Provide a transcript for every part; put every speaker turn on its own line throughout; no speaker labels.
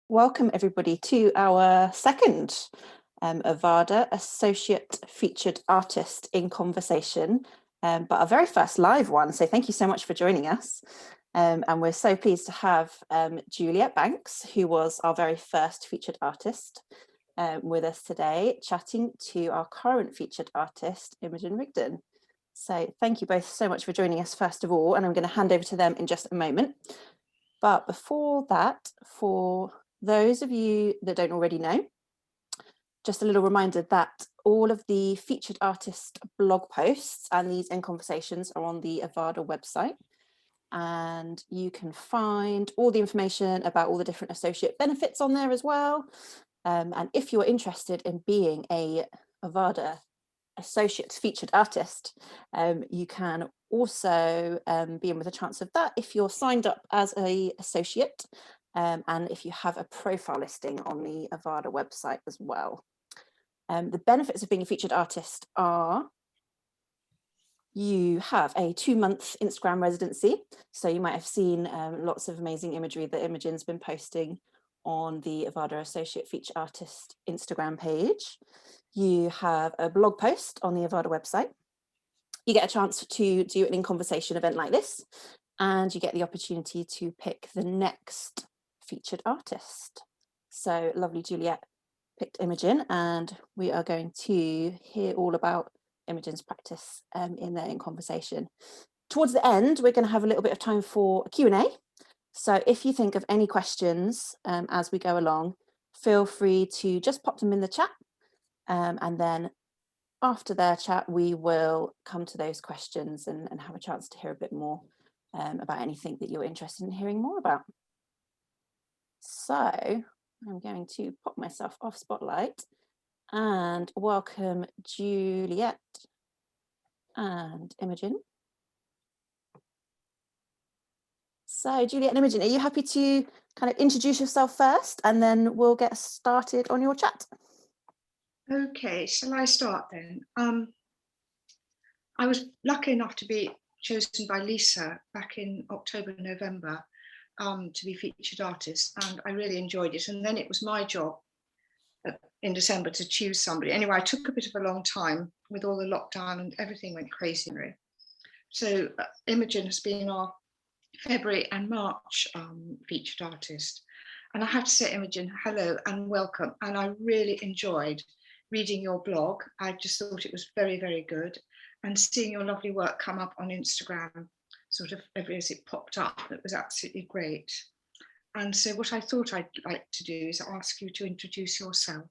Welcome everybody to our second OVADA Associate Featured Artist in Conversation, but our very first live one. So thank you so much for joining us. And we're so pleased to have Juliet Bankes, who was our very first featured artist, with us today, chatting to our current featured artist, Imogen Ridgen. So thank you both so much for joining us first of all, and I'm going to hand over to them in just a moment. But before that, for those of you that don't already know, just a little reminder that all of the featured artist blog posts and these in conversations are on the OVADA website. And you can find all the information about all the different associate benefits on there as well. And if you're interested in being a OVADA associate featured artist, you can also be in with a chance of that if you're signed up as an associate, and if you have a profile listing on the OVADA website as well. The benefits of being a featured artist are you have a 2-month Instagram residency. So you might have seen lots of amazing imagery that Imogen's been posting on the OVADA Associate Featured Artist Instagram page. You have a blog post on the OVADA website. You get a chance to do an in-conversation event like this, and you get the opportunity to pick the next featured artist. So lovely Juliet picked Imogen, and we are going to hear all about Imogen's practice in their in-conversation. Towards the end, we're going to have a little bit of time for a Q&A. So if you think of any questions as we go along, feel free to just pop them in the chat. And then after their chat, we will come to those questions and have a chance to hear a bit more about anything that you're interested in hearing more about. So I'm going to pop myself off spotlight and welcome Juliet and Imogen. So Juliet and Imogen, are you happy to kind of introduce yourself first, and then we'll get started on your chat?
Okay, shall I start then? I was lucky enough to be chosen by Lisa back in October, November, to be featured artist, and I really enjoyed it. And then it was my job in December to choose somebody. Anyway, I took a bit of a long time with all the lockdown and everything went crazy. So Imogen has been our February and March featured artist. And I have to say, Imogen, hello and welcome. And I really enjoyed reading your blog. I just thought it was very, very good. And seeing your lovely work come up on Instagram, sort of every as it popped up, it was absolutely great. And so what I thought I'd like to do is ask you to introduce yourself.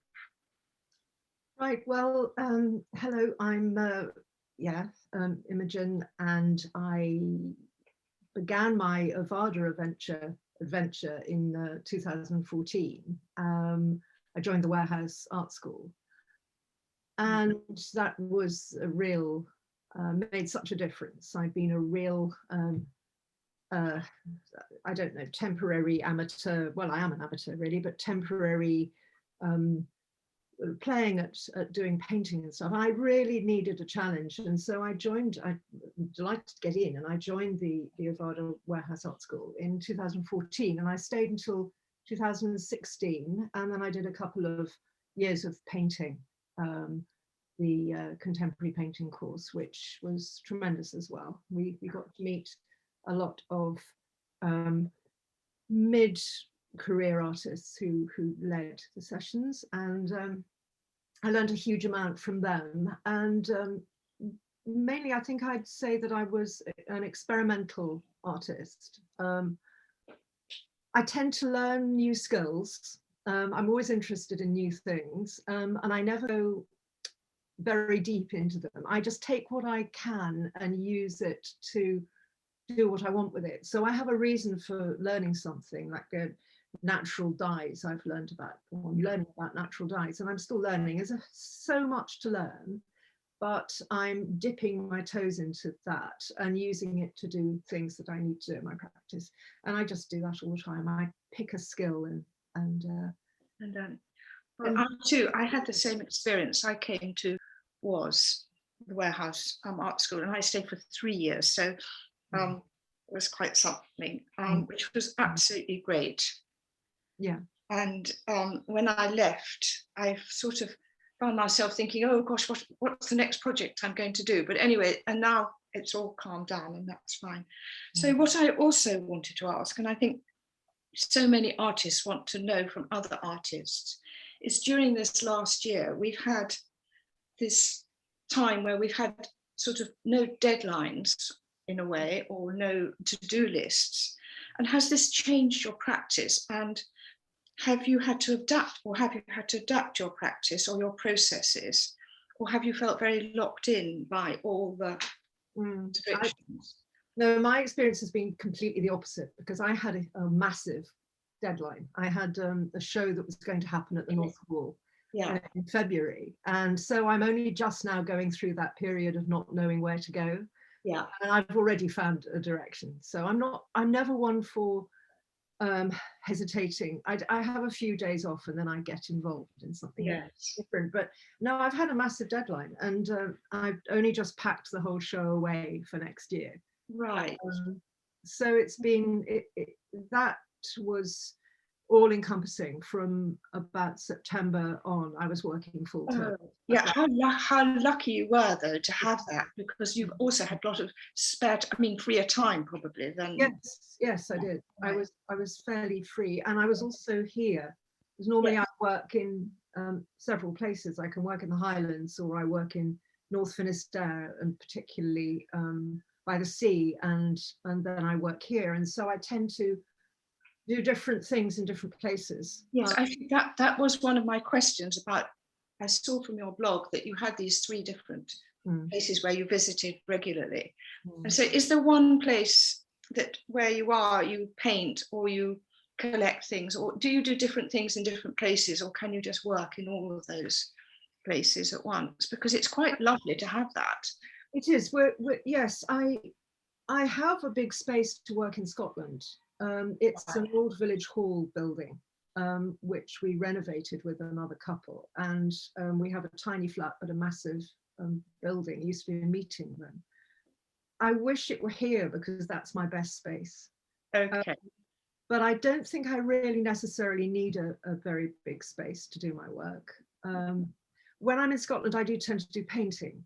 Right, well, hello, I'm Imogen, and I began my OVADA adventure in 2014. I joined the Warehouse Art School, and that was a real, made such a difference. I've been a real, I don't know, temporary amateur, well, I am an amateur really, but temporary playing at doing painting and stuff. I really needed a challenge, and so I'm delighted to get in, and I joined the OVADA Warehouse Art School in 2014, and I stayed until 2016, and then I did a couple of years of painting, the contemporary painting course, which was tremendous as well. We got to meet a lot of mid-career artists who led the sessions, and I learned a huge amount from them. And mainly, I think I'd say that I was an experimental artist. I tend to learn new skills. I'm always interested in new things, and I never go very deep into them. I just take what I can and use it to do what I want with it. So I have a reason for learning something, like natural dyes. I've learned about, or I'm learning about natural dyes, and I'm still learning. There's so much to learn, but I'm dipping my toes into that and using it to do things that I need to do in my practice. And I just do that all the time. I pick a skill
I had the same experience. I came to the Warehouse Art School, and I stayed for 3 years. So it was quite something, which was absolutely great.
Yeah.
And when I left, I sort of found myself thinking, oh gosh, what's the next project I'm going to do? But anyway, and now it's all calmed down and that's fine. So what I also wanted to ask, and I think so many artists want to know from other artists, is during this last year, we've had this time where we've had sort of no deadlines in a way, or no to-do lists. And has this changed your practice? And have you had to adapt, or have you had to adapt your practice or your processes? Or have you felt very locked in by all the restrictions?
No, my experience has been completely the opposite, because I had a massive deadline. I had a show that was going to happen at the North Hall in February. And so I'm only just now going through that period of not knowing where to go.
Yeah.
And I've already found a direction. So I'm never one for hesitating. I have a few days off and then I get involved in something different. But no, I've had a massive deadline, and I've only just packed the whole show away for next year.
Right.
So it's been, that was all encompassing from about September on. I was working full time.
Yeah, how lucky you were though to have that, because you've also had a lot of freer time probably then.
Yes, I did. Right. I was fairly free, and I was also here, because normally I work in several places. I can work in the Highlands, or I work in North Finisterre, and particularly by the sea, and then I work here, and so I tend to do different things in different places.
Yes, I think that was one of my questions about. I saw from your blog that you had these 3 different places where you visited regularly. And so is there one place that where you paint or you collect things, or do you do different things in different places, or can you just work in all of those places at once? Because it's quite lovely to have that.
It is. Yes, I have a big space to work in Scotland. It's an old village hall building, which we renovated with another couple, and we have a tiny flat but a massive building. It used to be a meeting room. I wish it were here, because that's my best space.
Okay.
But I don't think I really necessarily need a very big space to do my work. When I'm in Scotland, I do tend to do painting.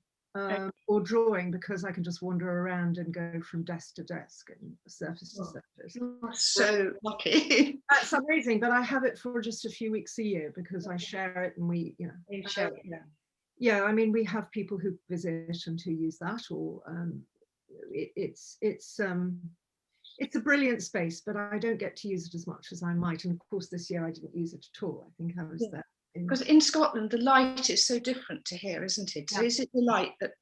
Or drawing, because I can just wander around and go from desk to desk and surface to surface.
You're so lucky.
That's amazing, but I have it for just a few weeks a year, because I share it, and we,
You share it,
yeah. I mean, we have people who visit and who use that, or it's a brilliant space, but I don't get to use it as much as I might. And of course, this year I didn't use it at all. I think I was there.
Because in Scotland, the light is so different to here, isn't it? Yeah. Is it the light that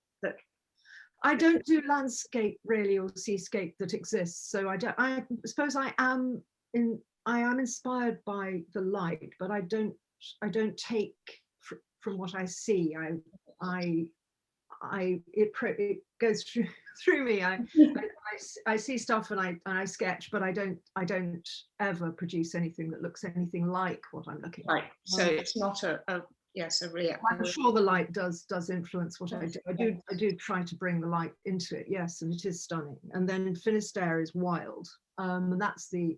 I don't do landscape really, or seascape that exists. So I suppose I am inspired by the light, but I don't take from what I see. It goes through me. I see stuff and I sketch, but I don't ever produce anything that looks anything like what I'm looking at.
Right. So it's not a real.
I'm sure the light does influence what I do. I do try to bring the light into it. Yes, and it is stunning. And then Finisterre is wild. And that's the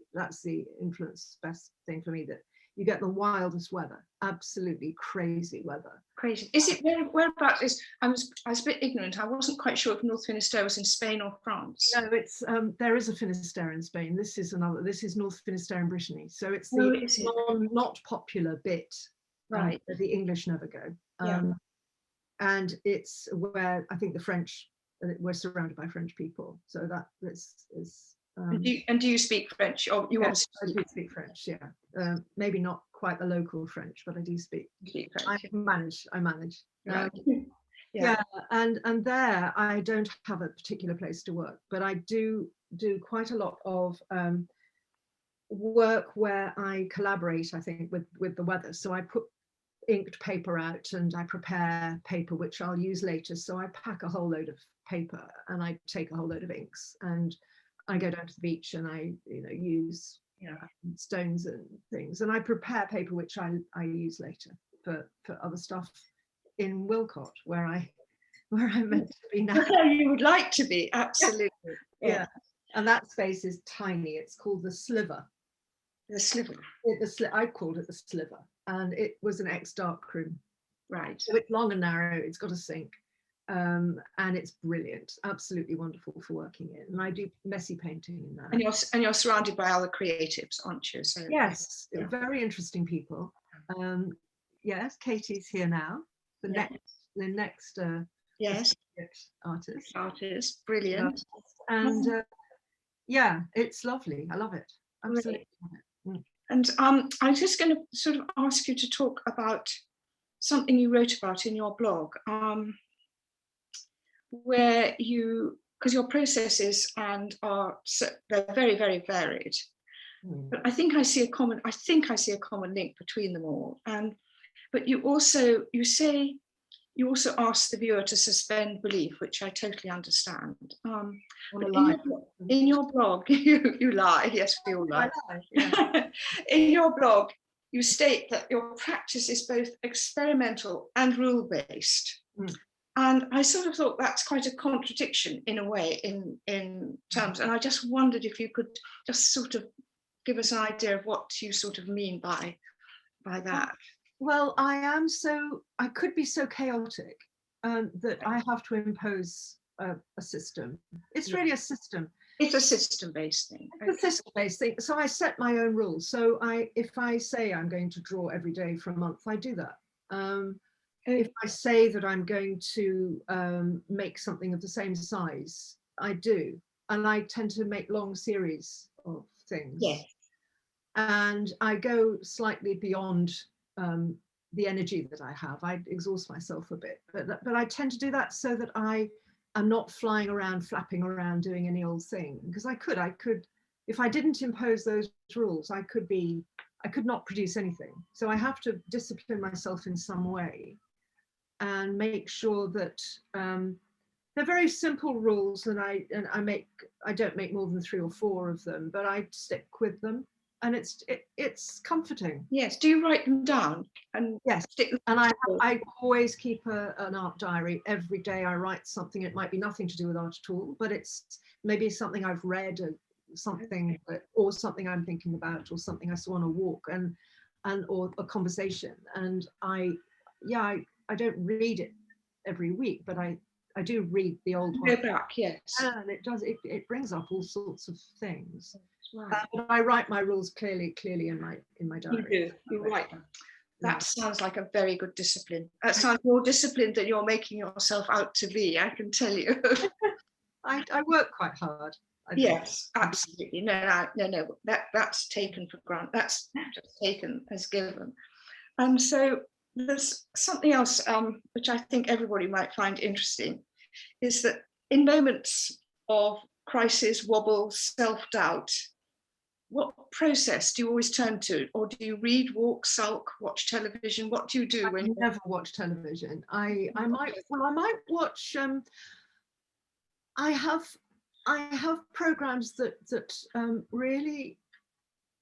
influence best thing for me, that you get the wildest weather, absolutely crazy weather.
Crazy. Is it whereabouts is? I was a bit ignorant. I wasn't quite sure if North Finisterre was in Spain or France.
No, it's there is a Finisterre in Spain. This is North Finisterre in Brittany. So it's not popular bit,
right?
Where the English never go. And it's where I think the French, we're surrounded by French people. So that is.
And do you speak French? Or you
yes, I do speak French. Yeah, maybe not quite the local French, but I do speak.
French.
I manage.
Right.
And there I don't have a particular place to work, but I do quite a lot of work where I collaborate, I think, with the weather. So I put inked paper out and I prepare paper which I'll use later. So I pack a whole load of paper and I take a whole load of inks, and I go down to the beach and I use stones and things, and I prepare paper which I use later for other stuff in Wilcott, where I'm meant to be now.
Where you would like to be, absolutely.
Yeah. And that space is tiny. It's called the Sliver.
The sliver.
I called it the sliver, and it was an ex-dark room.
Right.
So it's long and narrow, it's got a sink, and it's brilliant, absolutely wonderful for working in. And I do messy painting in that.
And you're surrounded by other creatives, aren't you? So
yes,
yeah.
Very interesting people. Yes, Katie's here now. The next
yes,
artist,
brilliant.
And yeah, it's lovely. I love it. Absolutely.
Really. And I'm just going to sort of ask you to talk about something you wrote about in your blog, where because your processes they're very, very varied. But I think I see a common link between them all. But you also ask the viewer to suspend belief, which I totally understand. In your blog, you lie. Yes, we all lie. Yeah. In your blog, you state that your practice is both experimental and rule-based. And I sort of thought that's quite a contradiction in a way, in terms. And I just wondered if you could just sort of give us an idea of what you sort of mean by that.
Well, I could be so chaotic that I have to impose a system. It's really a system.
It's a system-based thing.
It's a system-based thing. So I set my own rules. So if I say I'm going to draw every day for a month, I do that. If I say that I'm going to make something of the same size, I do. And I tend to make long series of things.
Yes.
And I go slightly beyond the energy that I have. I exhaust myself a bit, but I tend to do that so that I am not flying around, flapping around, doing any old thing. Because I could, if I didn't impose those rules, I could not produce anything. So I have to discipline myself in some way and make sure that they're very simple rules, and I don't make more than 3 or 4 of them, but I stick with them. And it's comforting.
Yes. Do you write them down? And
yes. And I always keep an art diary. Every day I write something. It might be nothing to do with art at all, but it's maybe something I've read, or something I'm thinking about, or something I saw on a walk, or a conversation. And I don't read it every week, but I do read the old one.
Go back, yes.
And it brings up all sorts of things.
Right.
But I write my rules clearly in my diary.
You do. You write them. That sounds like a very good discipline. That sounds more disciplined than you're making yourself out to be, I can tell you.
I work quite hard.
Yes, absolutely. No. That's taken for granted. That's just taken as given. So there's something else which I think everybody might find interesting, is that in moments of crisis, wobble, self-doubt, what process do you always turn to? Or do you read, walk, sulk, watch television? What do you do when you
never watch television? I might watch. I have programs that really,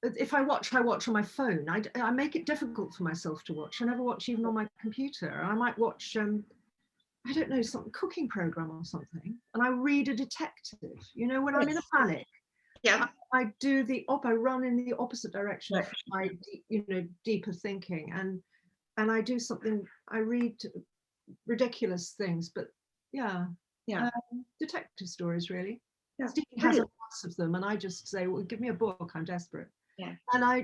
if I watch on my phone. I make it difficult for myself to watch. I never watch even on my computer. I might watch I don't know, some cooking program or something, and I read a detective. You know, when I'm in a panic.
Yeah,
I run in the opposite direction of my, deeper thinking, and I do something. I read ridiculous things, but detective stories really.
Yeah,
Stephen has lots of them, and I just say, well, give me a book. I'm desperate.
Yeah,
and I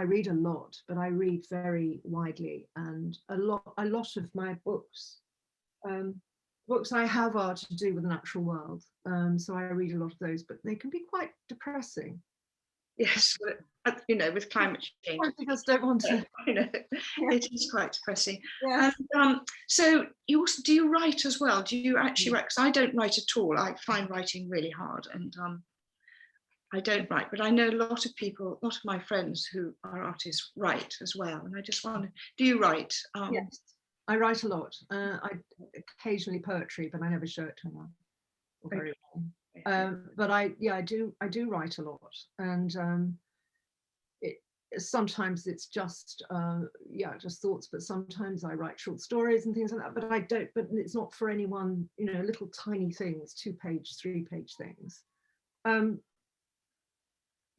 read a lot, but I read very widely, and a lot of my books. Books I have are to do with the natural world, so I read a lot of those, but they can be quite depressing.
Yes, with climate change.
I just don't want to.
It is quite depressing. Yeah. So do you write as well? Do you actually write? Because I don't write at all. I find writing really hard, and I don't write. But I know a lot of my friends who are artists write as well, and I just wonder, do you write?
Yes. I write a lot. I occasionally poetry, but I never show it to anyone. Very well. But I do write a lot, and sometimes it's just just thoughts. But sometimes I write short stories and things like that. But I don't. But it's not for anyone. Little tiny things, 2-page, 3-page things.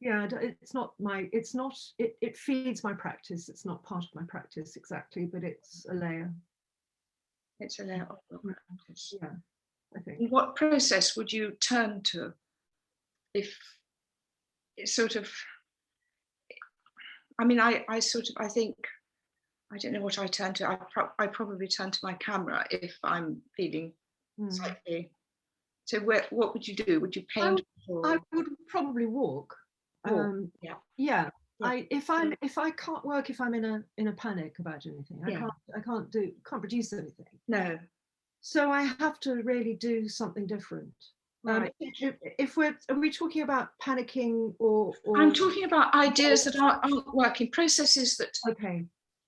Yeah, it's not my, it feeds my practice. It's not part of my practice exactly, but it's a layer.
It's a layer of your practice.
Yeah, I think.
And what process would you turn to if it's sort of, I mean, I think, I don't know what I turn to. I probably turn to my camera if I'm feeling slightly. So what would you do? Would you paint?
I would probably walk.
Yeah.
Yeah. If I can't work, if I'm in a panic about anything, I can't produce anything.
No.
So I have to really do something different.
Right.
Are we talking about panicking or
I'm talking about ideas that aren't working, processes that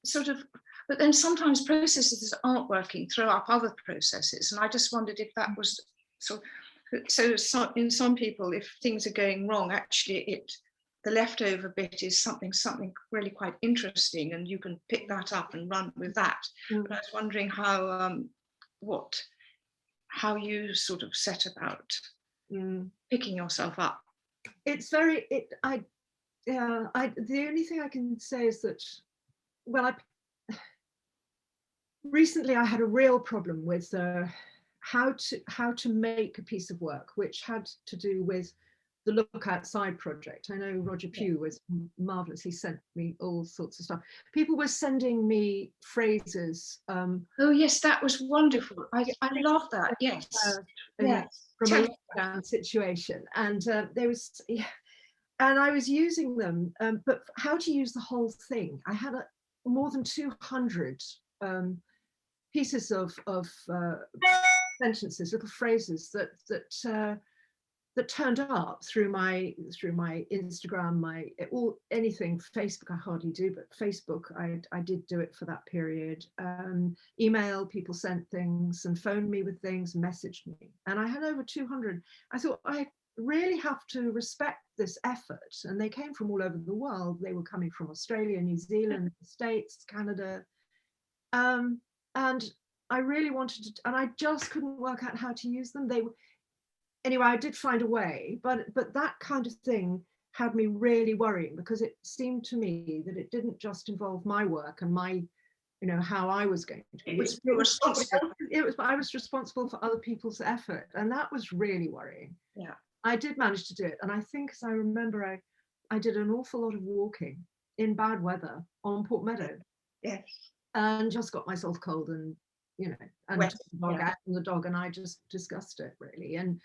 sort of, but then sometimes processes that aren't working throw up other processes. And I just wondered if that was so in some people, if things are going wrong, actually the leftover bit is something really quite interesting, and you can pick that up and run with that. But I was wondering how you sort of set about picking yourself up.
It's very, the only thing I can say is that, well, recently I had a real problem with how to make a piece of work, which had to do with the Look Outside project. I know Roger Pugh was marvelous. He sent me all sorts of stuff. People were sending me phrases.
Oh yes, that was wonderful. I love that. Yes.
From a lockdown situation, and there was, and I was using them, but how to use the whole thing. I had more than 200 pieces of sentences, little phrases that turned up through my Instagram, anything. Facebook I hardly do, but Facebook I did do it for that period. Email, people sent things and phoned me with things, messaged me, and I had over 200. I thought, I really have to respect this effort, and they came from all over the world. They were coming from Australia, New Zealand, the States, Canada, and I really wanted to, and I just couldn't work out how to use them. Anyway, I did find a way, but that kind of thing had me really worrying, because it seemed to me that it didn't just involve my work and my, how I was going to be. I was responsible for other people's effort, and that was really worrying.
Yeah,
I did manage to do it, and I think, as I remember, I did an awful lot of walking in bad weather on Port Meadow.
Yes.
And just got myself cold, and and took the dog out, and the dog and I just discussed it really. And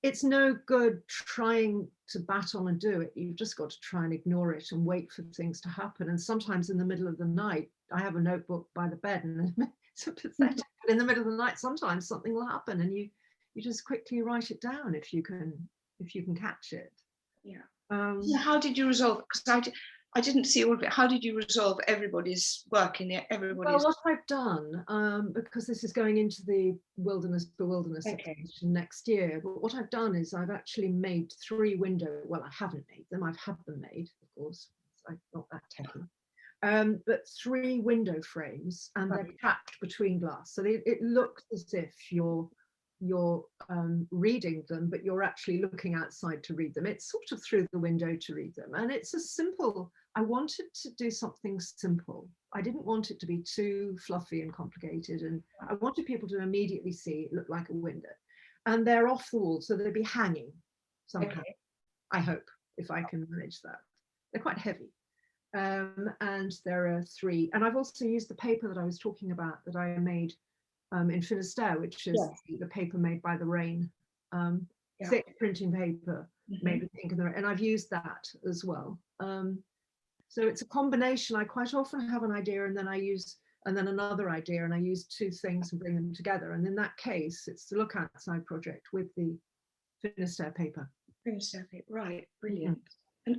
it's no good trying to bat on and do it. You've just got to try and ignore it and wait for things to happen. And sometimes in the middle of the night, I have a notebook by the bed, and it's pathetic. But in the middle of the night, sometimes something will happen, and you just quickly write it down if you can catch it.
Yeah. So how did you resolve it? Because I didn't see all of it. How did you resolve everybody's work in everybody's?
Well, what I've done, because this is going into the Wilderness exhibition next year, but what I've done is I've actually made 3 well, I haven't made them, I've had them made, of course, I'm not that techy, but 3 window frames, and they're capped between glass. So it looks as if you're reading them, but you're actually looking outside to read them. It's sort of through the window to read them. And it's a simple, I wanted to do something simple. I didn't want it to be too fluffy and complicated. And I wanted people to immediately see it look like a window. And they're off the wall, so they'll be hanging somehow. I hope, if I can manage that. They're quite heavy. And there are 3. And I've also used the paper that I was talking about that I made in Finisterre, which is the paper made by the rain, thick printing paper made with ink in the rain, and I've used that as well. So it's a combination. I quite often have an idea, and then another idea, and I use 2 things and bring them together. And in that case, it's the Look Outside project with the Finisterre paper.
Finisterre paper, right? Brilliant. And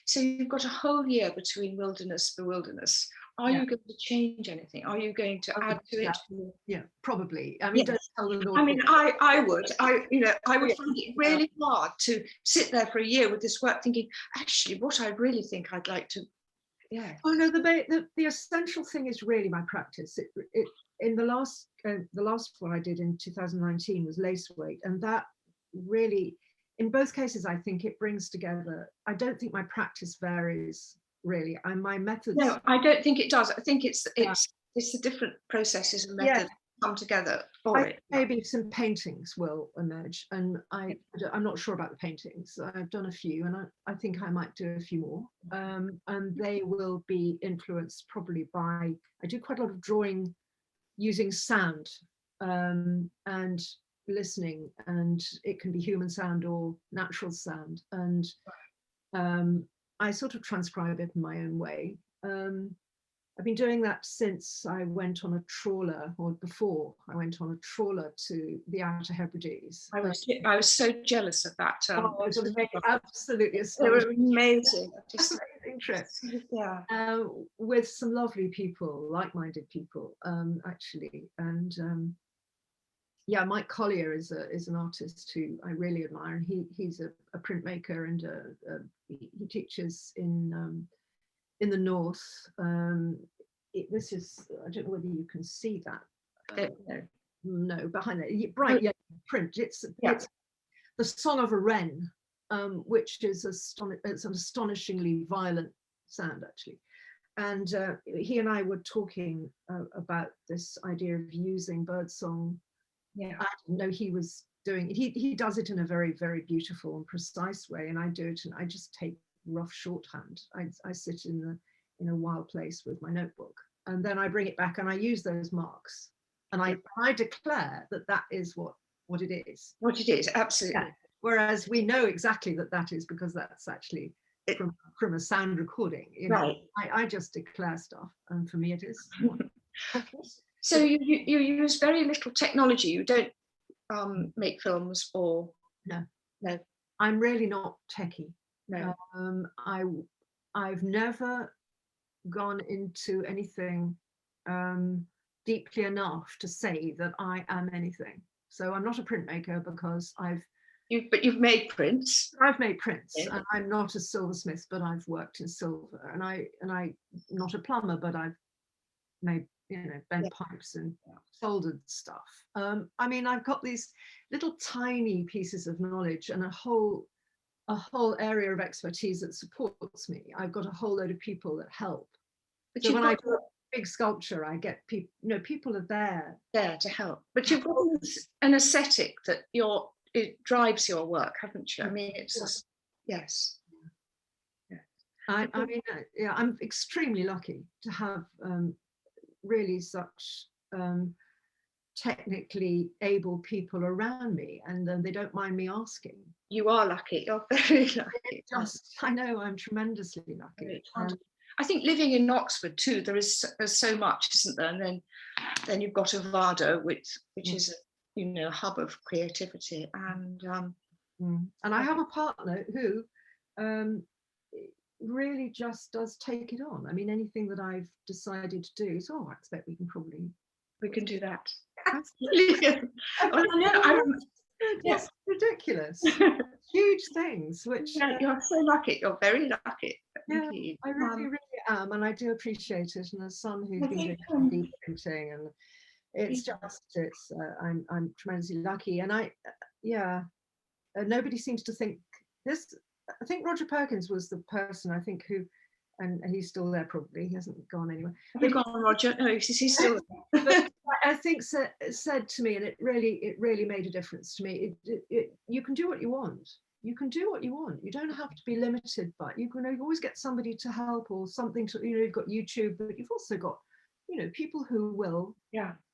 so you've got a whole year between Wilderness for Wilderness. Are you going to change anything? Are you going to add to it?
Yeah, probably. I mean, don't tell the Lord.
I mean, I would find it really hard to sit there for a year with this work, thinking, actually, what I really think I'd like to. Yeah.
Oh no, the essential thing is really my practice. In the last one I did in 2019 was lace weight, and that really in both cases, I think it brings together, I don't think my practice varies really. My methods.
No, I don't think it does. I think it's the different processes and methods come together for it.
Maybe some paintings will emerge, and I'm not sure about the paintings. I've done a few, and I think I might do a few more, and they will be influenced probably by, I do quite a lot of drawing using sound and listening, and it can be human sound or natural sound, and I sort of transcribe it in my own way. I've been doing that since I went on a trawler, or before I went on a trawler to the Outer Hebrides.
I was so jealous of that.
It was absolutely
they were amazing.
Just amazing trip.
Yeah.
With some lovely people, like-minded people, actually, and yeah, Mike Collier is an artist who I really admire, and he's a printmaker, and he teaches in the north. This is, I don't know whether you can see that. No, behind it, bright yellow print. It's the Song of a Wren, which is it's an astonishingly violent sound, actually. And he and I were talking about this idea of using birdsong. Yeah, I didn't know he was doing it. He does it in a very, very beautiful and precise way, and I do it, and I just take rough shorthand. I sit in a wild place with my notebook, and then I bring it back and I use those marks, and I declare that is what it is.
What it is, absolutely. Yeah.
Whereas we know exactly that is because that's actually from a sound recording. You know?
Right.
I just declare stuff, and for me it is.
So you use very little technology. You don't make films, or
no.
No.
I'm really not techie.
No.
I've never gone into anything deeply enough to say that I am anything. So I'm not a printmaker because
But you've made prints.
I've made prints, yeah. And I'm not a silversmith, but I've worked in silver, and I'm not a plumber, but I've made bent pipes and soldered stuff. I mean, I've got these little tiny pieces of knowledge and a whole area of expertise that supports me. I've got a whole load of people that help. But so when I do a big sculpture, I get people. People are there
to help. But you've got an aesthetic that it drives your work, haven't you? I mean, it's just, yes.
Yeah. I mean, I'm extremely lucky to have really such technically able people around me, and they don't mind me asking.
You are lucky. You're very lucky.
I know I'm tremendously lucky.
I think living in Oxford too, there's so much, isn't there? And then you've got OVADA, which is a hub of creativity, and
I have a partner who really just does take it on. I mean, anything that I've decided to do, so I expect we can
do that.
Absolutely. Yes, ridiculous. Huge things, which
you're so lucky. You're very lucky.
Yeah, I really, really am, and I do appreciate it. And a son who's been doing deep printing, and it's I'm tremendously lucky. And nobody seems to think this. I think Roger Perkins was the person, I think, who, and he's still there probably, he hasn't gone anywhere.
Have you gone, Roger? No, he's still there.
But I think said to me, and it really made a difference to me, you can do what you want. You can do what you want. You don't have to be limited, but you always get somebody to help, or something to, you've got YouTube, but you've also got, people who will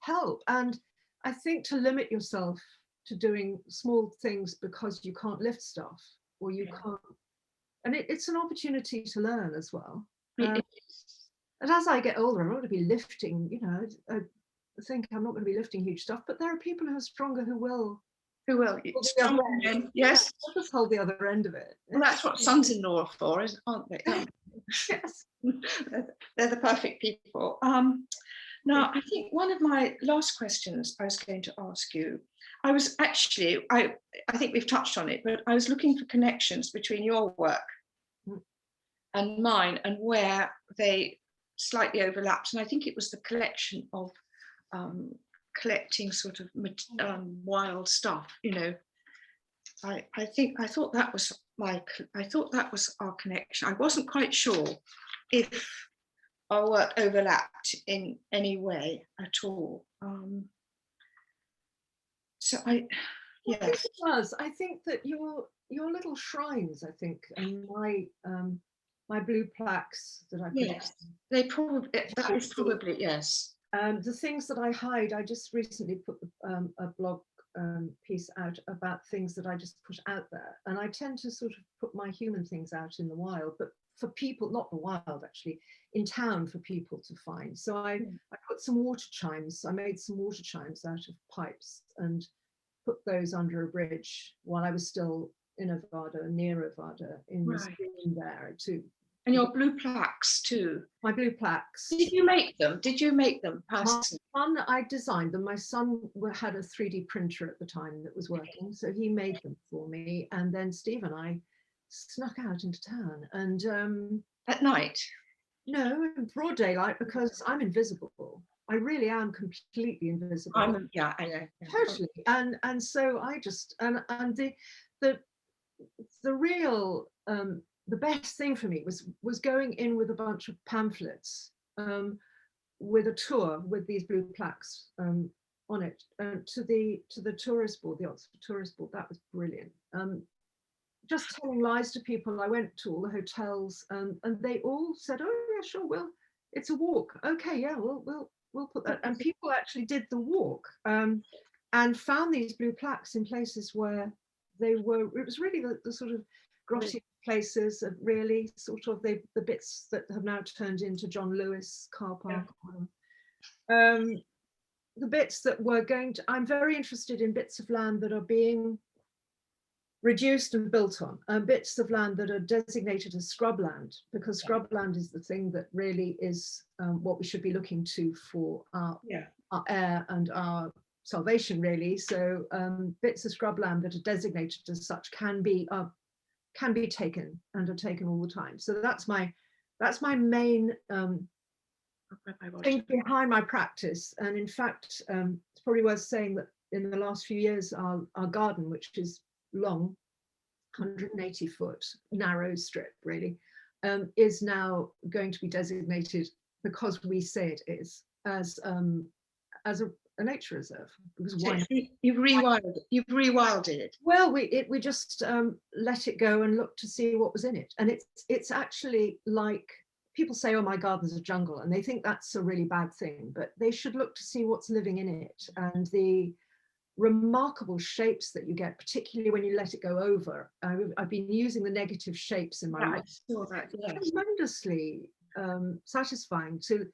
help. And I think to limit yourself to doing small things because you can't lift stuff, or you can't, and it's an opportunity to learn as well. And as I get older, I'm not going to be lifting, I think I'm not going to be lifting huge stuff, but there are people who are stronger who will.
Yes.
I'll just hold the other end of it.
Well, that's what sons-in-law are for, aren't they?
Yes.
They're the perfect people. Now, I think one of my last questions I was going to ask you, I was actually, I think we've touched on it, but I was looking for connections between your work and mine, and where they slightly overlapped. And I think it was the collection of collecting sort of wild stuff, I thought that was our connection. I wasn't quite sure if our work overlapped in any way at all. So
I
yes,
think it does. I think that your little shrines, I think, and my blue plaques that I put
yes, they probably, that is probably, yes.
The things that I hide, I just recently put a blog piece out about things that I just put out there, and I tend to sort of put my human things out in the wild, but for people, not the wild actually, in town for people to find. So I put some water chimes. I made some water chimes out of pipes and put those under a bridge while I was still in OVADA, near OVADA, in the stream there too.
And your blue plaques too.
My blue plaques.
Did you make them? Did you make them personally?
My son, I designed them. My son had a 3D printer at the time that was working, so he made them for me. And then Steve and I snuck out into town. And
at night?
No, in broad daylight, because I'm invisible. I really am completely invisible.
Yeah, I know.
Totally. And so I just and the real the best thing for me was going in with a bunch of pamphlets, with a tour with these blue plaques on it, to the tourist board, the Oxford Tourist Board. That was brilliant. Just telling lies to people. I went to all the hotels, and they all said, "Oh yeah, sure, well, it's a walk. Okay, yeah, we'll put that." And people actually did the walk, and found these blue plaques in places where they were. It was really the sort of grotty places, of really sort of the bits that have now turned into John Lewis car park. Yeah. The bits that were going to. I'm very interested in bits of land that are being reduced and built on, bits of land that are designated as scrubland, because scrubland is the thing that really is what we should be looking to for our air and our salvation, really. So bits of scrubland that are designated as such can be taken, and are taken all the time. So that's my main thing behind my practice. And in fact, it's probably worth saying that in the last few years, our garden, which is long, 180 foot narrow strip really, is now going to be designated, because we say it is, as a nature reserve. Because why?
You've rewilded it.
Well, we just let it go and look to see what was in it, and it's actually like, people say, "Oh, my garden's a jungle," and they think that's a really bad thing, but they should look to see what's living in it, and the remarkable shapes that you get, particularly when you let it go over. I've been using the negative shapes in my life. It's tremendously satisfying to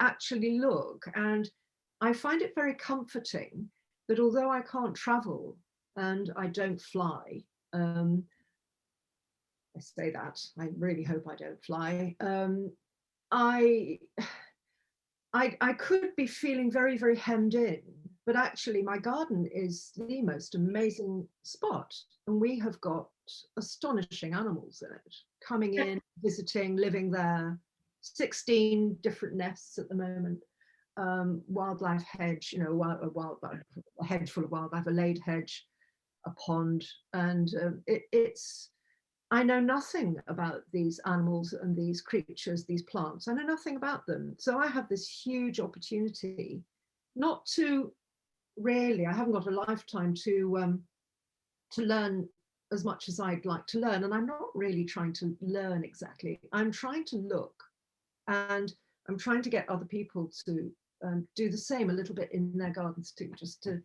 actually look, and I find it very comforting that although I can't travel and I don't fly, I say that, I really hope I don't fly, I could be feeling very, very hemmed in, but actually my garden is the most amazing spot, and we have got astonishing animals in it, coming in, visiting, living there, 16 different nests at the moment, wildlife hedge, a hedge full of wildlife, a laid hedge, a pond, and it's, I know nothing about these animals and these creatures, these plants. I know nothing about them. So I have this huge opportunity, not to really, I haven't got a lifetime to learn as much as I'd like to learn. And I'm not really trying to learn exactly. I'm trying to look, and I'm trying to get other people to do the same a little bit in their gardens too, just to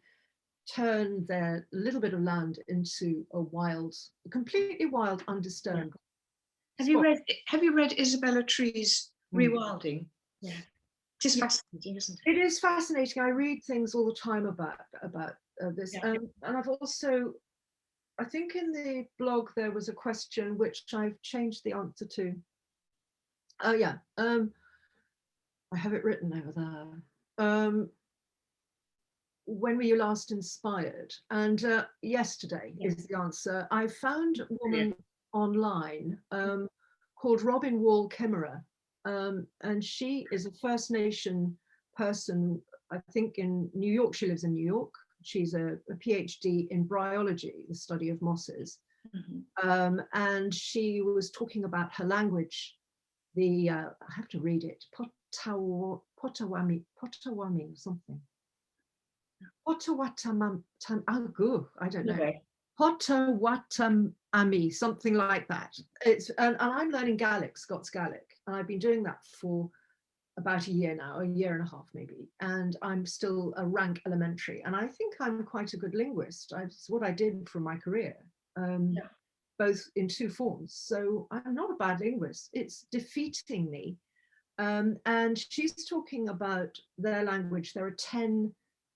turn their little bit of land into a completely wild, undisturbed.
Yeah. Have you read Isabella Tree's Rewilding? Yeah. It is fascinating, isn't it?
It is fascinating. I read things all the time about this, and I've also, I think in the blog there was a question which I've changed the answer to. Oh yeah, I have it written over there. When were you last inspired? And yesterday is the answer. I found a woman online called Robin Wall Kemmerer, and she is a First Nation person, I think in New York. She lives in New York, she's a PhD in bryology, the study of mosses. And she was talking about her language, I have to read it, Potawatomi something. I don't know.
Okay.
Potawatomi, something like that. And I'm learning Gaelic, Scots Gaelic, and I've been doing that for about a year now, a year and a half maybe, and I'm still a rank elementary, and I think I'm quite a good linguist. It's what I did for my career, both in two forms, so I'm not a bad linguist. It's defeating me. And she's talking about their language. There are 10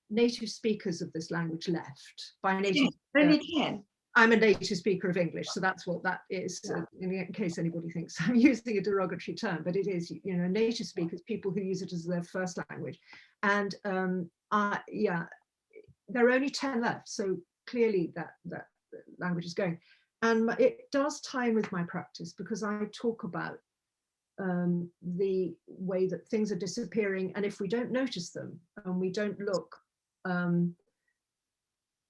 native speakers of this language left. By native,
only 10.
I'm a native speaker of English, so that's what that is, in case anybody thinks I'm using a derogatory term, but it is, you know, native speakers, people who use it as their first language. And yeah, there are only 10 left, so clearly that language is going. And it does tie in with my practice, because I talk about the way that things are disappearing, and if we don't notice them and we don't look,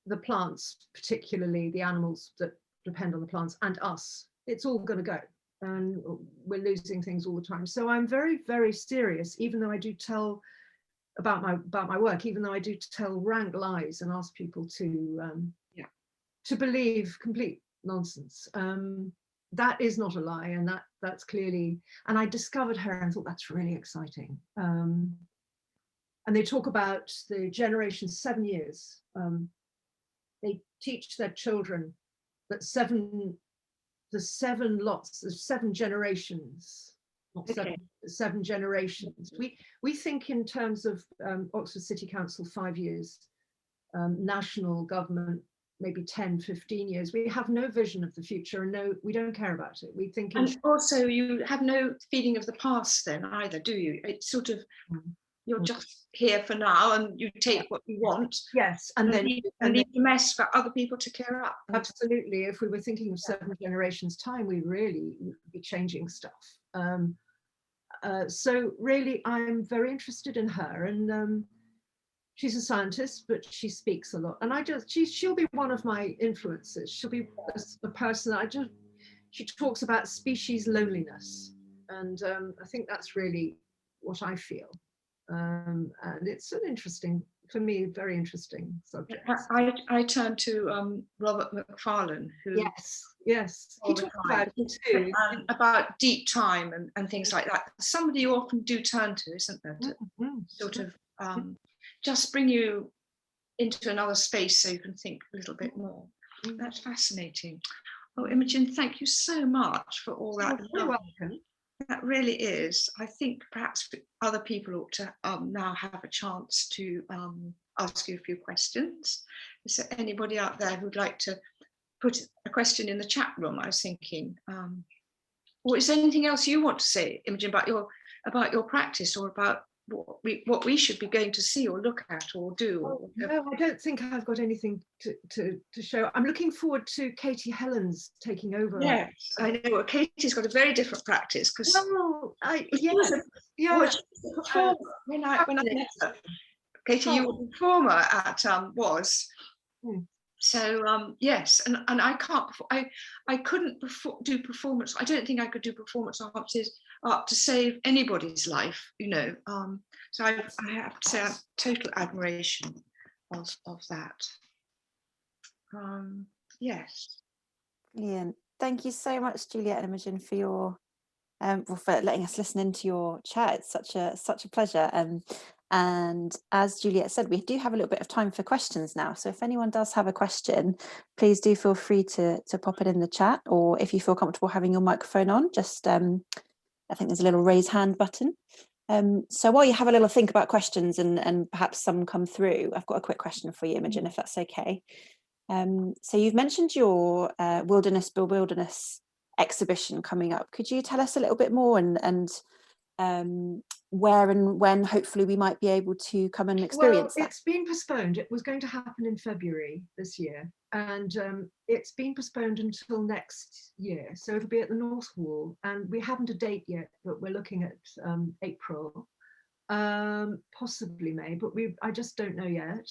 the plants, particularly the animals that depend on the plants, and us, it's all going to go, and we're losing things all the time. So I'm very, very serious, even though I do tell about my work, even though I do tell rank lies and ask people to believe complete nonsense. That is not a lie, and that's clearly, and I discovered her and thought that's really exciting. And they talk about the generation 7 years. They teach their children that the 7 lots, the 7 generations, not
Okay.
seven generations. We think in terms of Oxford City Council 5 years, national government maybe 10, 15 years. We have no vision of the future, and we don't care about it. We think,
and also you have no feeling of the past then either, do you? It's sort of, you're just here for now, and you take what you want.
Yes, and then
leave the mess for other people to clear up.
Absolutely. If we were thinking of 7 generations time, we'd really be changing stuff. So really, I'm very interested in her, and she's a scientist, but she speaks a lot, and she'll be one of my influences. She'll be a person she talks about species loneliness, and I think that's really what I feel. And it's an interesting, for me, very interesting subject.
I turn to Robert Macfarlane, who
yes, he talks about it too,
about deep time and things like that. Somebody you often do turn to, isn't there, to sort of just bring you into another space so you can think a little bit more. That's fascinating. Oh, Imogen, thank you so much for all that.
You're welcome.
That really is. I think perhaps other people ought to now have a chance to ask you a few questions. Is there anybody out there who'd like to put a question in the chat room? I was thinking, or is there anything else you want to say, Imogen, about your practice, or about what we should be going to see or look at or do?
No, I don't think I've got anything to show. I'm looking forward to Katie Helen's taking over.
Yes, I know. Well, Katie's got a very different practice, because when I met her, Katie, you were a performer at WAS. So yes, and I can't. I couldn't do performance. I don't think I could do performance art to save anybody's life, you know. So I have to say, I have total admiration of that. Yes.
Brilliant. Thank you so much, Juliet and Imogen, for your for letting us listen into your chat. It's such a pleasure. And as Juliet said, we do have a little bit of time for questions now. So if anyone does have a question, please do feel free to pop it in the chat, or if you feel comfortable having your microphone on, just I think there's a little raise hand button. So while you have a little think about questions and perhaps some come through, I've got a quick question for you, Imogen, if that's okay. So you've mentioned your Wilderness Bewilderness exhibition coming up. Could you tell us a little bit more and where and when hopefully we might be able to come and experience that?
It's been postponed. It was going to happen in February this year, and it's been postponed until next year. So it'll be at the North Wall, and we haven't a date yet, but we're looking at April, possibly May, but I just don't know yet.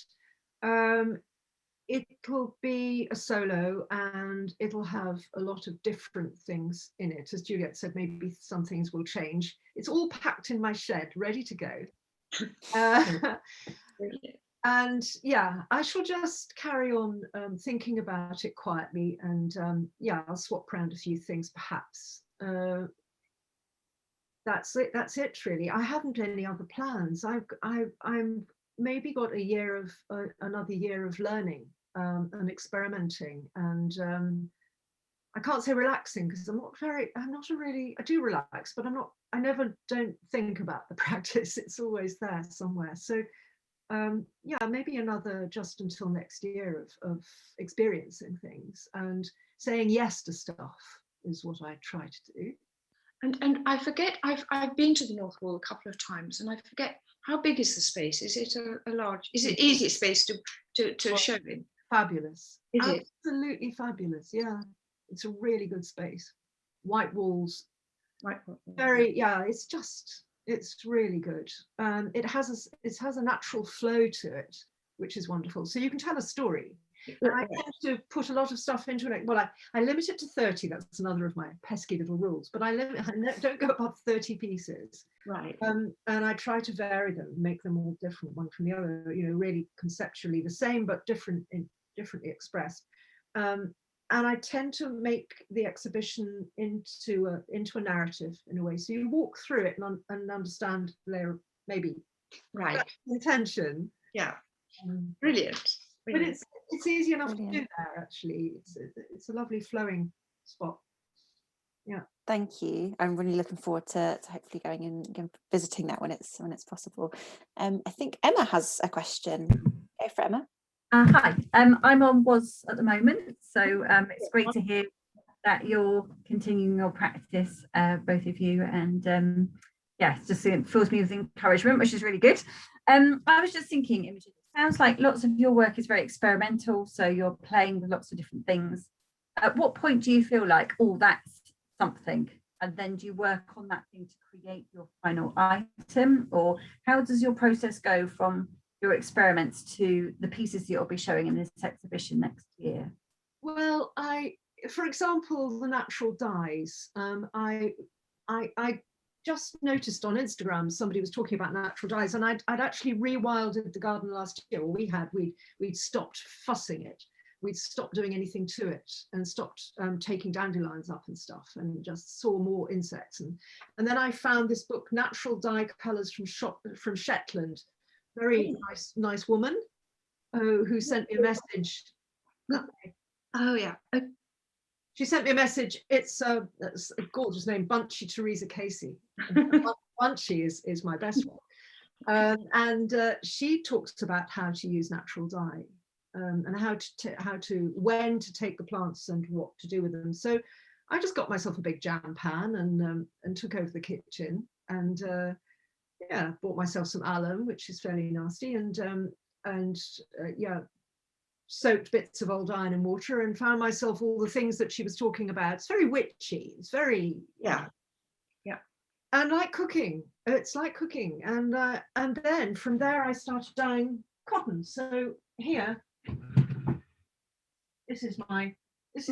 It'll be a solo, and it'll have a lot of different things in it. As Juliet said, maybe some things will change. It's all packed in my shed, ready to go. And yeah, I shall just carry on thinking about it quietly, and yeah, I'll swap around a few things perhaps. That's it really. I haven't any other plans. I'm maybe got another year of learning and experimenting, and I can't say relaxing because I do relax, but I never don't think about the practice. It's always there somewhere. So yeah, maybe another just until next year of experiencing things and saying yes to stuff is what I try to do.
And I forget, I've been to the North Wall a couple of times, and I forget, how big is the space? Is it a large, is it easy space to show in?
Fabulous.
Is it?
Absolutely fabulous, yeah. It's a really good space. White walls.
Right.
Very, yeah, it's really good. It has a natural flow to it, which is wonderful. So you can tell a story. And I tend to put a lot of stuff into it. Well, I limit it to 30. That's another of my pesky little rules. But I don't go above 30 pieces.
Right.
And I try to vary them, make them all different, one from the other. You know, really conceptually the same, but differently expressed. And I tend to make the exhibition into a narrative in a way. So you walk through it and understand their maybe
right
intention.
Yeah. Brilliant.
But it's easy enough
Brilliant.
to do there, actually. It's a lovely flowing spot. Yeah.
Thank you. I'm really looking forward to hopefully going and visiting that when it's possible. I think Emma has a question. Go for Emma.
Hi, I'm on WAS at the moment, so it's great to hear that you're continuing your practice, both of you, and yeah, it fills me with encouragement, which is really good. I was just thinking, Imogen, it sounds like lots of your work is very experimental, so you're playing with lots of different things. At what point do you feel like, oh, that's something, and then do you work on that thing to create your final item, or how does your process go from your experiments to the pieces that you'll be showing in this exhibition next year?
Well, for example, the natural dyes. I just noticed on Instagram somebody was talking about natural dyes, and I'd actually rewilded the garden last year. Or we'd stopped fussing it. We'd stopped doing anything to it and stopped taking dandelions up and stuff, and just saw more insects. And then I found this book, Natural Dye Colours from Shetland. Very nice woman who sent me a message.
Oh yeah.
She sent me a message. It's a gorgeous name, Bunchy Teresa Casey. Bunchy is my best one. And she talks about how to use natural dye and when to take the plants and what to do with them. So I just got myself a big jam pan and took over the kitchen and yeah, bought myself some alum, which is fairly nasty, and yeah, soaked bits of old iron in water and found myself all the things that she was talking about. It's very witchy. It's very
yeah.
And like cooking. It's like cooking. And then from there I started dyeing cotton. So here, this is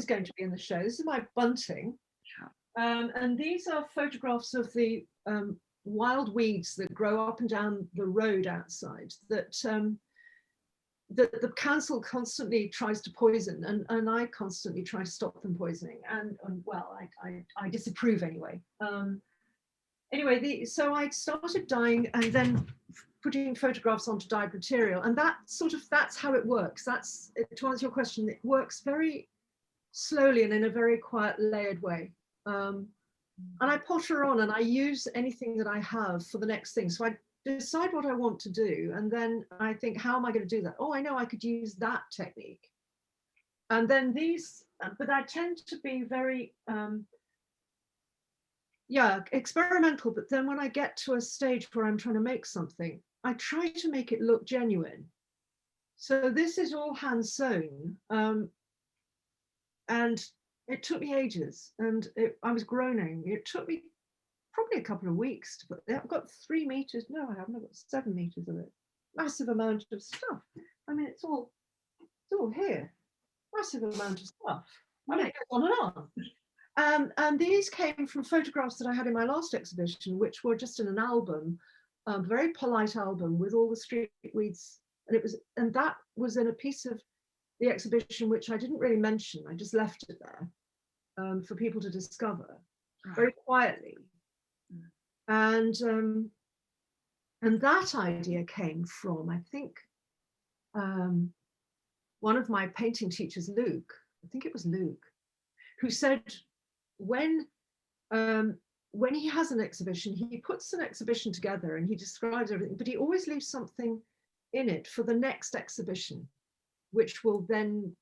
going to be in the show. This is my bunting. And these are photographs of the wild weeds that grow up and down the road outside that the council constantly tries to poison, and I constantly try to stop them poisoning, and well, I disapprove anyway. Anyway, so I started dyeing and then putting photographs onto dyed material, and that's how it works. That's, to answer your question, it works very slowly and in a very quiet, layered way. And I potter on and I use anything that I have for the next thing. So I decide what I want to do, and then I think, how am I going to do that? Oh, I know I could use that technique. And then these, but I tend to be very, yeah, experimental. But then when I get to a stage where I'm trying to make something, I try to make it look genuine. So this is all hand sewn. And it took me ages, and I was groaning. It took me probably a couple of weeks to put. I've got 3 meters. No, I haven't. I've got 7 meters of it. Massive amount of stuff. I mean, it's all here. Massive amount of stuff. I mean, it goes on and on. And these came from photographs that I had in my last exhibition, which were just in an album, a very polite album with all the street weeds. And that was in a piece of the exhibition which I didn't really mention. I just left it there for people to discover very quietly. And that idea came from, I think, one of my painting teachers, Luke, I think it was Luke, who said when he has an exhibition, he puts an exhibition together and he describes everything, but he always leaves something in it for the next exhibition, which will then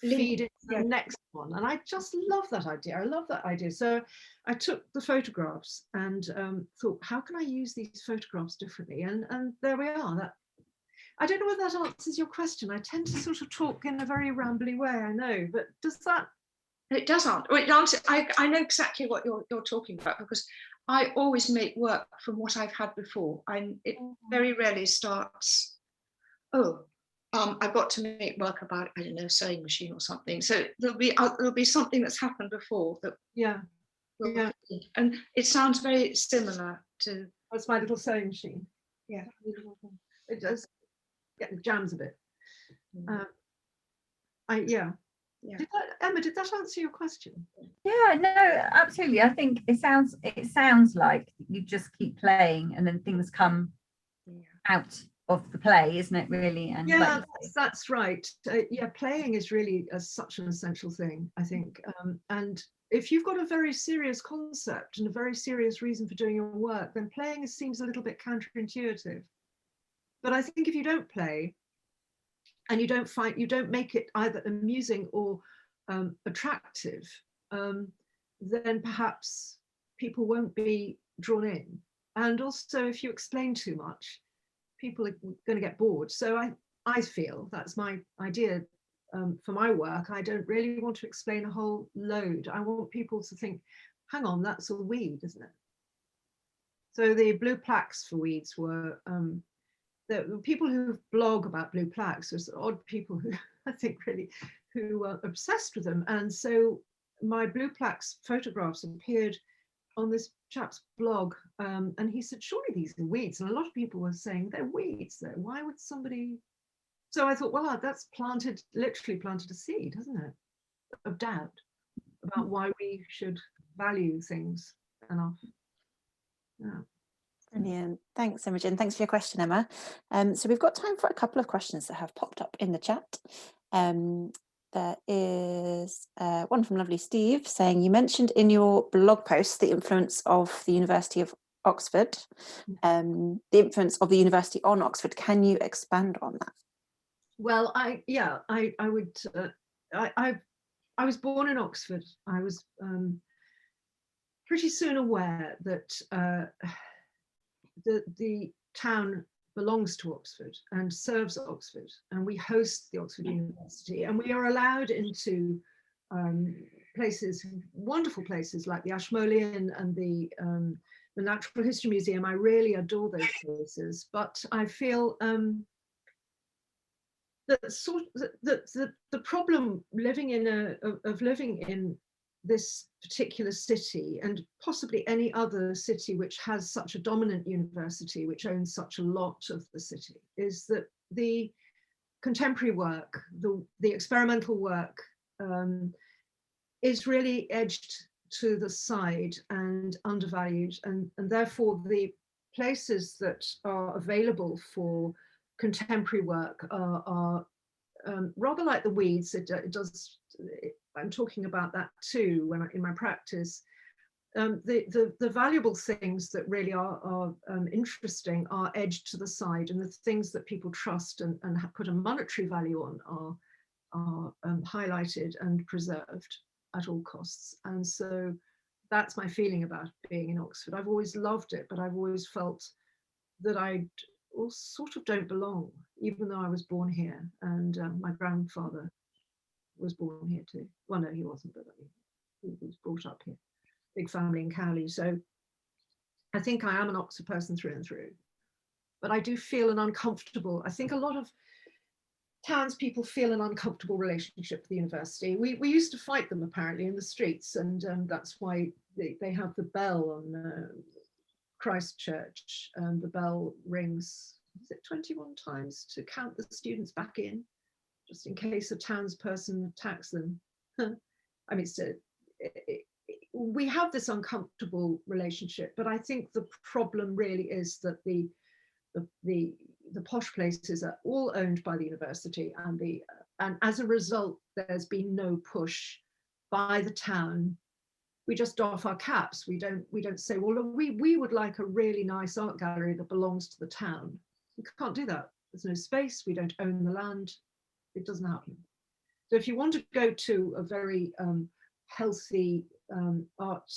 feed into the next one. And I just love that idea. I love that idea. So I took the photographs and thought, how can I use these photographs differently? And there we are. That, I don't know whether that answers your question. I tend to sort of talk in a very rambly way, I know, but does that?
It doesn't. It answers, I know exactly what you're talking about, because I always make work from what I've had before. It very rarely starts, I've got to make work about, I don't know, sewing machine or something. So there'll be something that's happened before that.
Yeah.
And it sounds very similar to.
That's my little sewing machine.
Yeah.
It does get the jams a bit.
Yeah.
Emma, did that answer your question?
Yeah, no, absolutely. I think it sounds like you just keep playing and then things come out of the play, isn't it, really? And
yeah, that's right. Playing is really such an essential thing, I think. And if you've got a very serious concept and a very serious reason for doing your work, then playing seems a little bit counterintuitive. But I think if you don't play, and you don't make it either amusing or attractive, then perhaps people won't be drawn in. And also, if you explain too much, people are going to get bored. So I feel that's my idea for my work. I don't really want to explain a whole load. I want people to think, hang on, that's a weed, isn't it? So the blue plaques for weeds were the people who blog about blue plaques are odd people who I think really who are obsessed with them. And so my blue plaques photographs appeared on this chap's blog, and he said, surely these are weeds. And a lot of people were saying they're weeds though. Why would somebody? So I thought, well, that's literally planted a seed, hasn't it, of doubt about why we should value things enough. Yeah.
Brilliant. Thanks, Imogen. Thanks for your question, Emma. So we've got time for a couple of questions that have popped up in the chat. There is one from lovely Steve saying, you mentioned in your blog post the influence of the University of Oxford, the influence of the university on Oxford. Can you expand on that?
Well, I would. I was born in Oxford. I was pretty soon aware that the town belongs to Oxford and serves Oxford, and we host the Oxford University, and we are allowed into places, wonderful places like the Ashmolean and the Natural History Museum. I really adore those places, but I feel that the problem living in this particular city, and possibly any other city which has such a dominant university which owns such a lot of the city, is that the contemporary work, the experimental work is really edged to the side and undervalued, and therefore the places that are available for contemporary work are rather like the weeds. I'm talking about that too in my practice. The valuable things that really are interesting are edged to the side, and the things that people trust and put a monetary value on are highlighted and preserved at all costs. And so that's my feeling about being in Oxford. I've always loved it, but I've always felt that I sort of don't belong, even though I was born here, and my grandfather was born here too. Well, no, he wasn't, but he was brought up here. Big family in Cowley. So I think I am an Oxford person through and through, but I do feel an uncomfortable. I think a lot of townspeople feel an uncomfortable relationship with the university. We used to fight them apparently in the streets, and that's why they have the bell on Christchurch. The bell rings, is it 21 times to count the students back in, just in case a townsperson attacks them. I mean, we have this uncomfortable relationship, but I think the problem really is that the posh places are all owned by the university, and as a result, there's been no push by the town. We just doff our caps. We don't say, well, we would like a really nice art gallery that belongs to the town. We can't do that. There's no space. We don't own the land. It doesn't happen. So if you want to go to a very healthy art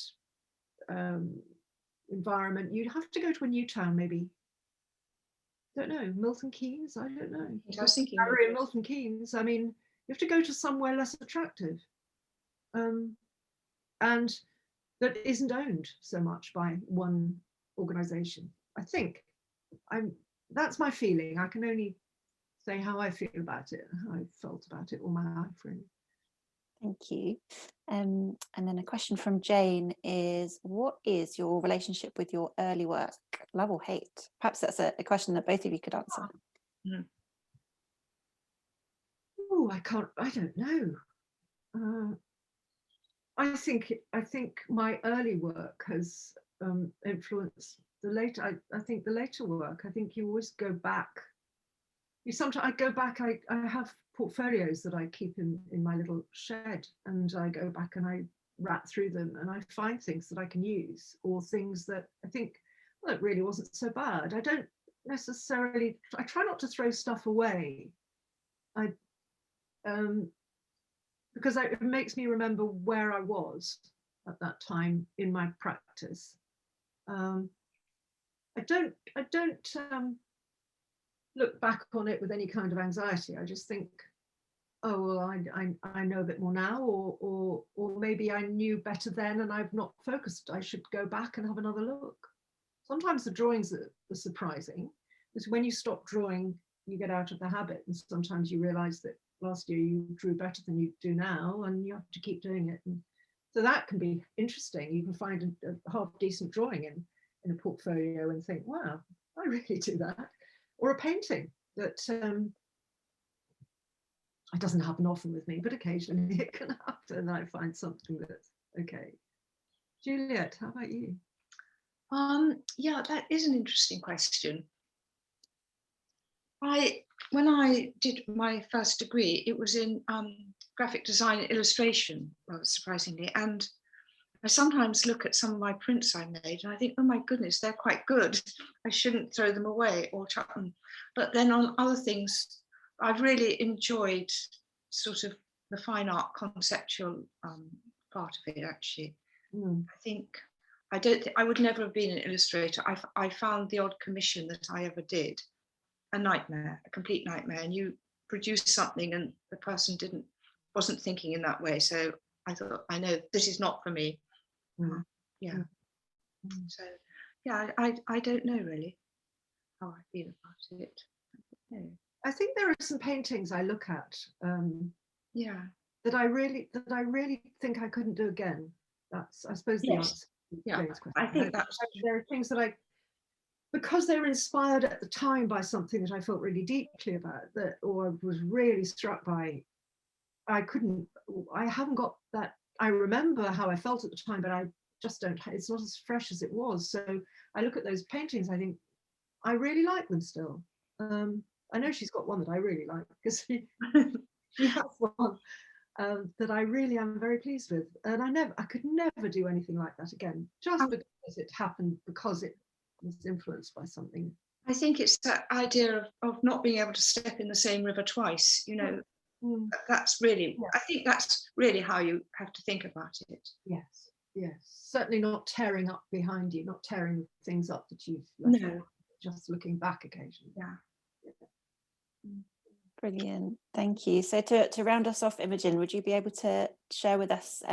environment, you'd have to go to a new town, maybe. Don't know, Milton Keynes, I don't know.
I was thinking
Milton Keynes, I mean, you have to go to somewhere less attractive, and that isn't owned so much by one organisation. I think that's my feeling. I can only say how I feel about it, how I felt about it all my life, really.
Thank you. And then a question from Jane is, what is your relationship with your early work, love or hate? Perhaps that's a question that both of you could answer.
Oh, I don't know. I think my early work has influenced the later, I think the later work. I think you always go back. I go back, I have portfolios that I keep in my little shed, and I go back and I rat through them, and I find things that I can use, or things that I think, well, it really wasn't so bad. I don't necessarily, I try not to throw stuff away. Because it makes me remember where I was at that time in my practice. I don't look back on it with any kind of anxiety. I just think, oh, well, I know a bit more now, or maybe I knew better then and I've not focused. I should go back and have another look. Sometimes the drawings are surprising, because when you stop drawing, you get out of the habit, and sometimes you realize that last year you drew better than you do now, and you have to keep doing it. And so that can be interesting. You can find a half decent drawing in a portfolio and think, wow, I really do that. Or a painting that it doesn't happen often with me, but occasionally it can happen, and I find something that's okay. Juliet, how about you?
Yeah, that is an interesting question. When I did my first degree, it was in graphic design and illustration, rather surprisingly, and I sometimes look at some of my prints I made and I think, oh my goodness, they're quite good. I shouldn't throw them away or chuck them. But then on other things, I've really enjoyed sort of the fine art conceptual part of it, actually. I think, I would never have been an illustrator. I found the odd commission that I ever did a nightmare, a complete nightmare. And you produce something and the person wasn't thinking in that way. So I thought, I know this is not for me. So yeah, I don't know really how I feel about it.
I think there are some paintings I look at that I really think I couldn't do again. That's, I suppose, the answer.
Yeah, I think
there are things that because they were inspired at the time by something that I felt really deeply about, or was really struck by, I haven't got that. I remember how I felt at the time, but I just don't, it's not as fresh as it was. So I look at those paintings, I think, I really like them still. I know she's got one that I really like, because she has one that I really am very pleased with. And I could never do anything like that again, just because it happened, because it was influenced by something.
I think it's that idea of not being able to step in the same river twice, you know. That's really, I think that's really how you have to think about it.
Yes, certainly not tearing up behind you, not tearing things up that you've left, just looking back occasionally.
Brilliant, thank you. So to round us off, Imogen, would you be able to share with us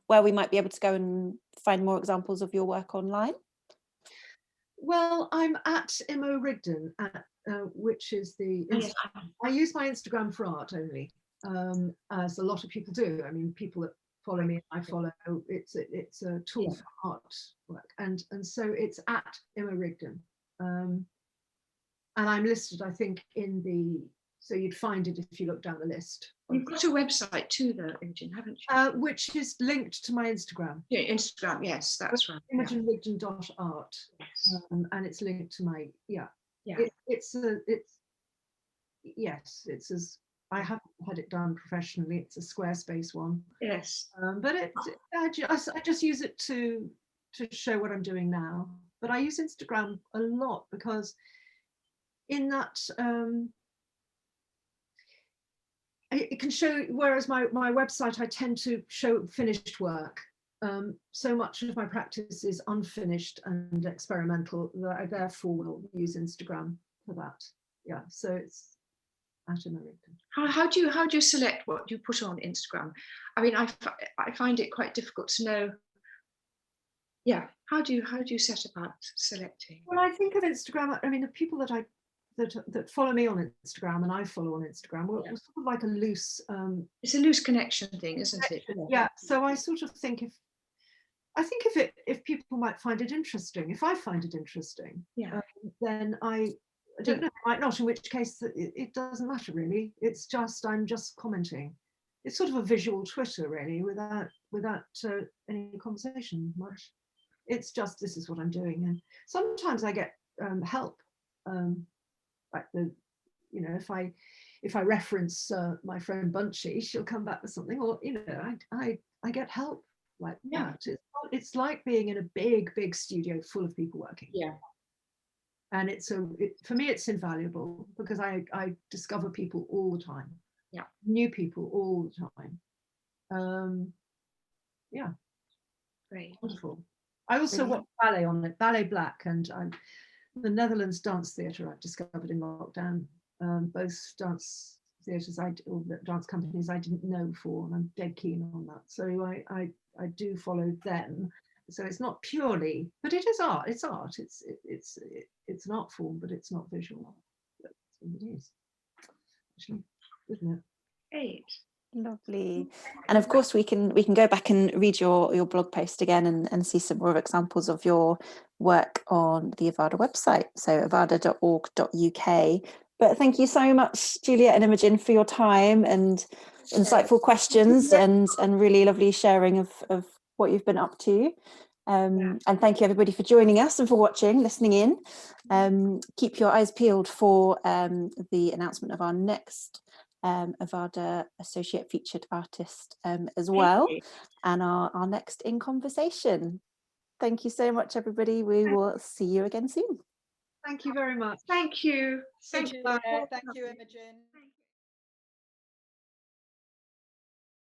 where we might be able to go and find more examples of your work online?
Well, I'm at Imogen Ridgen which is the
Oh, yes.
I use my Instagram for art only, as a lot of people do. I mean, people that follow me, I follow. It's a tool
Yeah.
for art work, and so it's at Imogen Ridgen, and I'm listed, I think, in the. So you'd find it if you look down the list.
You've got a website too, though, Imogen, haven't you?
Which is linked to my Instagram.
Yeah, Instagram, yes, that's right. Yeah.
ImogenRidgen.art,
Yes.
and it's linked to my
Yeah.
It's as I haven't had it done professionally. It's a Squarespace one,
Yes.
but I just use it to show what I'm doing now. But I use Instagram a lot because in that it can show, whereas my website, I tend to show finished work. So much of my practice is unfinished and experimental that I therefore will use Instagram for that. Yeah, so it's at Imogen.
How do you select what you put on Instagram? I mean, I find it quite difficult to know. Yeah, how do you set about selecting?
Well, I think of Instagram. I mean, the people that follow me on Instagram and I follow on Instagram, we're sort of like a loose.
It's a loose connection thing, isn't it?
Yeah. So I sort of think if people might find it interesting, if I find it interesting, then I don't know, I might not, in which case it doesn't matter really. It's just, I'm just commenting. It's sort of a visual Twitter really, without any conversation much. It's just, this is what I'm doing. And sometimes I get help, like if I reference my friend Bunchy, she'll come back with something, or I get help like that. It's like being in a big studio full of people working.
Yeah.
And for me, it's invaluable because I discover people all the time.
Yeah.
New people all the time. Yeah.
Great.
Wonderful. I also watch ballet on it, Ballet Black, and the Netherlands Dance Theatre I've discovered in lockdown. Both dance theatres or dance companies I didn't know before, and I'm dead keen on that. So I do follow them. So it's not purely, but it is art. It's art. It's an art form, but it's not visual art. That's what it is, actually, isn't it?
Great.
Lovely. And of course we can go back and read your blog post again and see some more examples of your work on the OVADA website, so ovada.org.uk. But thank you so much, Juliet and Imogen, for your time and insightful questions and really lovely sharing of what you've been up to. And thank you everybody for joining us and for watching, listening in. Keep your eyes peeled for the announcement of our next OVADA Associate Featured Artist as well, and our next In Conversation. Thank you so much, everybody. We will see you again soon.
Thank you very much.
Thank you.
Thank you, Imogen.